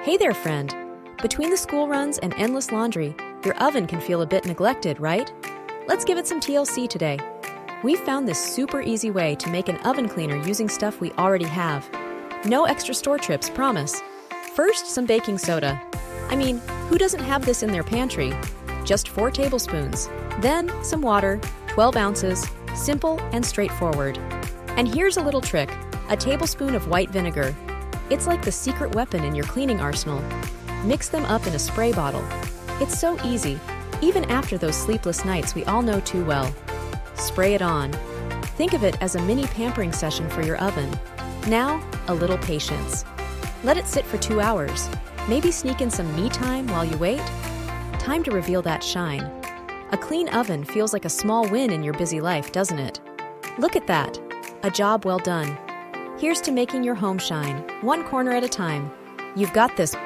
Hey there, friend. Between the school runs and endless laundry, your oven can feel a bit neglected, right? Let's give it some TLC today. We found this super easy way to make an oven cleaner using stuff we already have. No extra store trips, promise. First, some baking soda. I mean, who doesn't have this in their pantry? Just 4 tablespoons. Then, some water, 12 ounces, simple and straightforward. And here's a little trick, a tablespoon of white vinegar. It's like the secret weapon in your cleaning arsenal. Mix them up in a spray bottle. It's so easy, even after those sleepless nights we all know too well. Spray it on. Think of it as a mini pampering session for your oven. Now, a little patience. Let it sit for 2 hours. Maybe sneak in some me time while you wait. Time to reveal that shine. A clean oven feels like a small win in your busy life, doesn't it? Look at that. A job well done. Here's to making your home shine, one corner at a time. You've got this.